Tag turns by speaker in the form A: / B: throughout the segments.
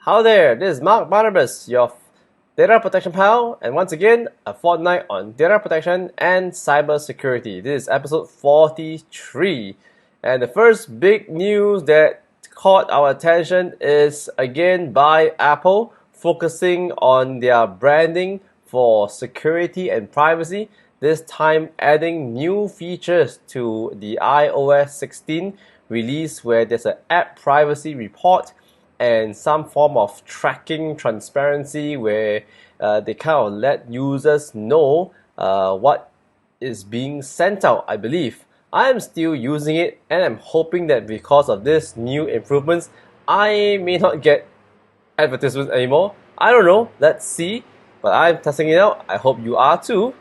A: How there, this is Mark Barnabas, your data protection pal, and once again, a fortnight on data protection and cybersecurity. This is episode 43. And the first big news that caught our attention is again by Apple focusing on their branding for security and privacy, this time adding new features to the iOS 16 release where there's an app privacy report and some form of tracking transparency where they kind of let users know what is being sent out, I believe. I am still using it and I'm hoping that because of this new improvements, I may not get advertisements anymore. I don't know, let's see. But I'm testing it out. I hope you are too.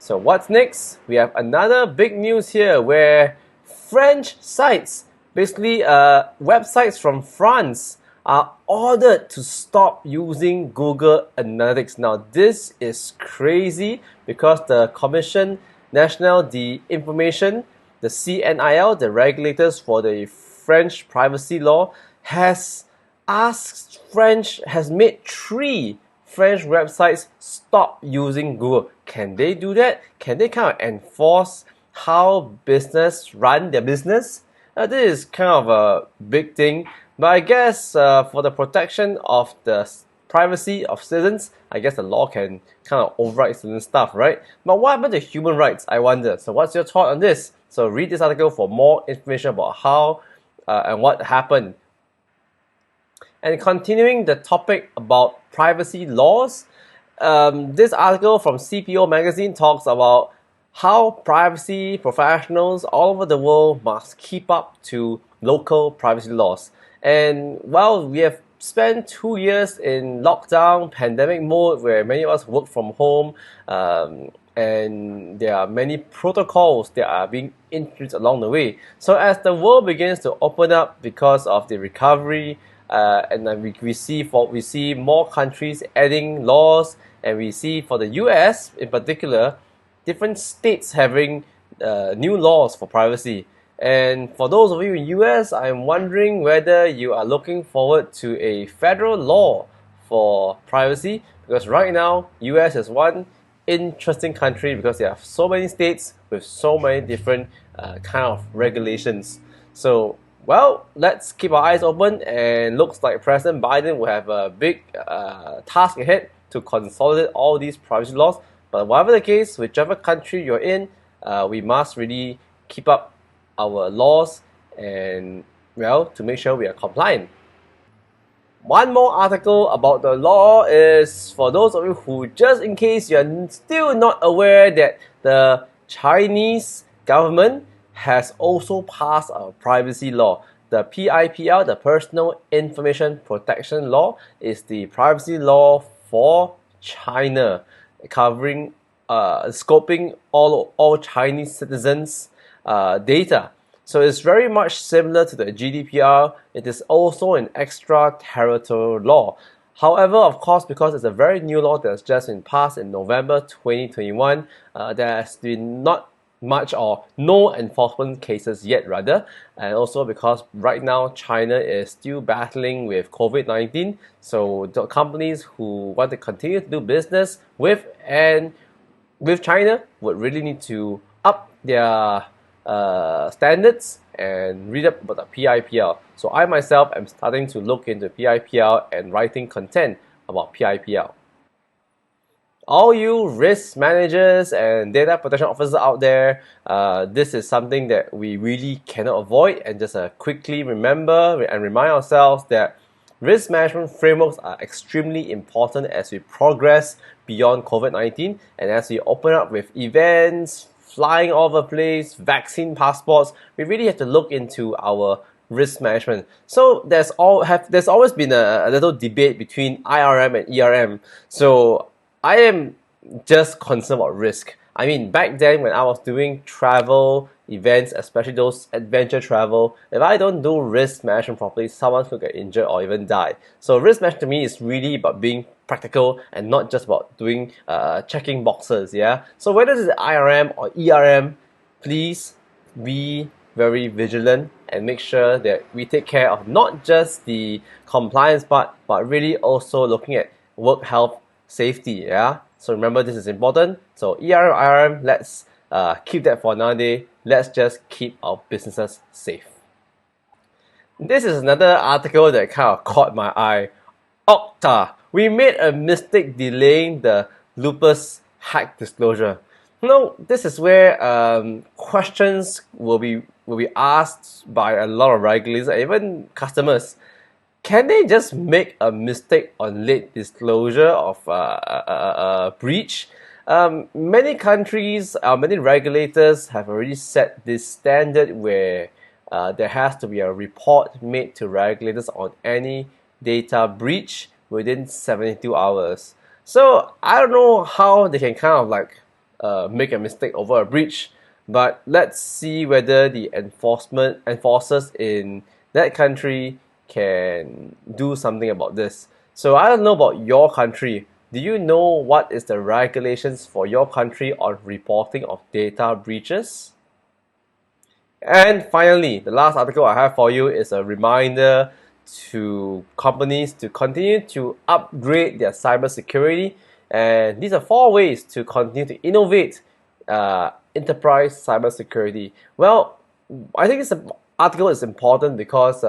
A: So what's next? We have another big news here where French sites, basically websites from France, are ordered to stop using Google Analytics. Now this is crazy because the Commission National de Information, the CNIL, the regulators for the French privacy law, has made 3 French websites stop using Google. Can they do that? Can they kind of enforce how business run their business? This is kind of a big thing, but I guess for the protection of the privacy of citizens, I guess the law can kind of override certain stuff, right? But what happened to human rights, I wonder? So what's your thought on this? So read this article for more information about how and what happened. And continuing the topic about privacy laws, this article from CPO magazine talks about how privacy professionals all over the world must keep up to local privacy laws. And while we have spent 2 years in lockdown, pandemic mode, where many of us work from home, and there are many protocols that are being introduced along the way. So as the world begins to open up because of the recovery, and then we see more countries adding laws, and we see for the US in particular, different states having new laws for privacy. And for those of you in US, I'm wondering whether you are looking forward to a federal law for privacy, because right now US is one interesting country because there are so many states with so many different kind of regulations. So well, let's keep our eyes open, and looks like President Biden will have a big task ahead to consolidate all these privacy laws. But whatever the case, whichever country you're in, we must really keep up our laws and, well, to make sure we are compliant. One more article about the law is for those of you who, just in case you're still not aware, that the Chinese government has also passed a privacy law. The PIPL, the Personal Information Protection Law, is the privacy law for China, covering scoping all Chinese citizens' data. So it's very much similar to the GDPR. It is also an extraterritorial law. However, of course, because it's a very new law that's just been passed in November 2021, there has been not much or no enforcement cases yet, rather, and also because right now China is still battling with COVID-19, so the companies who want to continue to do business with China would really need to up their standards and read up about the PIPL. So I myself am starting to look into PIPL and writing content about PIPL. All you risk managers and data protection officers out there, this is something that we really cannot avoid, and just quickly remember and remind ourselves that risk management frameworks are extremely important as we progress beyond COVID-19 and as we open up with events, flying all over the place, vaccine passports. We really have to look into our risk management. So there's always been a little debate between IRM and ERM. So I am just concerned about risk. I mean, back then when I was doing travel events, especially those adventure travel, if I don't do risk management properly, someone could get injured or even die. So risk management to me is really about being practical and not just about doing checking boxes. Yeah. So whether it's IRM or ERM, please be very vigilant and make sure that we take care of not just the compliance part, but really also looking at work health safety. Yeah. So remember, this is important. So ERM, IRM, let's keep that for another day. Let's just keep our businesses safe. This is another article that kind of caught my eye. Okta, we made a mistake delaying the lupus hack disclosure. This is where questions will be asked by a lot of regulators and even customers. Can they just make a mistake on late disclosure of a breach? Many countries, many regulators have already set this standard where there has to be a report made to regulators on any data breach within 72 hours. So I don't know how they can kind of like make a mistake over a breach, but let's see whether the enforcers in that country can do something about this. So I don't know about your country. Do you know what is the regulations for your country on reporting of data breaches? And finally, the last article I have for you is a reminder to companies to continue to upgrade their cybersecurity. And these are 4 ways to continue to innovate enterprise cybersecurity. Well, I think this article is important because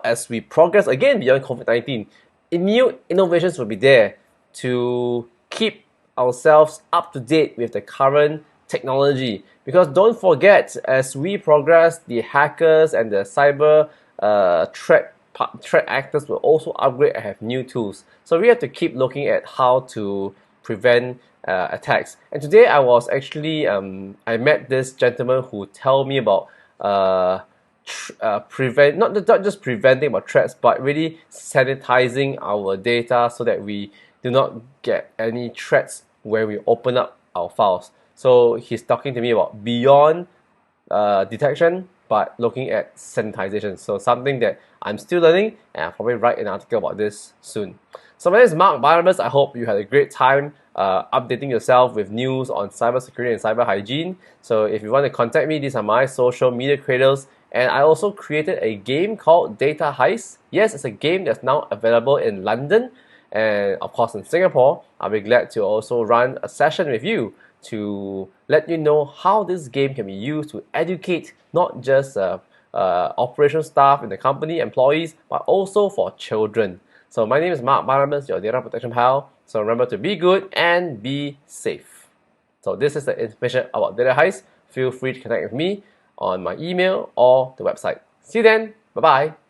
A: as we progress again beyond COVID-19, new innovations will be there to keep ourselves up to date with the current technology. Because don't forget, as we progress, the hackers and the cyber threat actors will also upgrade and have new tools. So we have to keep looking at how to prevent attacks. And today I was actually I met this gentleman who told me about not just preventing about threats, but really sanitizing our data so that we do not get any threats when we open up our files. So he's talking to me about beyond detection, but looking at sanitization. So something that I'm still learning, and I'll probably write an article about this soon. So my name is Mark Barnabas. I hope you had a great time updating yourself with news on cybersecurity and cyber hygiene. So if you want to contact me, these are my social media creators. And I also created a game called Data Heist. Yes, it's a game that's now available in London and of course in Singapore. I'll be glad to also run a session with you to let you know how this game can be used to educate not just operational staff in the company, employees, but also for children. So my name is Mark Barnabas, your data protection pal. So remember to be good and be safe. So this is the information about Data Heist. Feel free to connect with me on my email or the website. See you then. Bye-bye.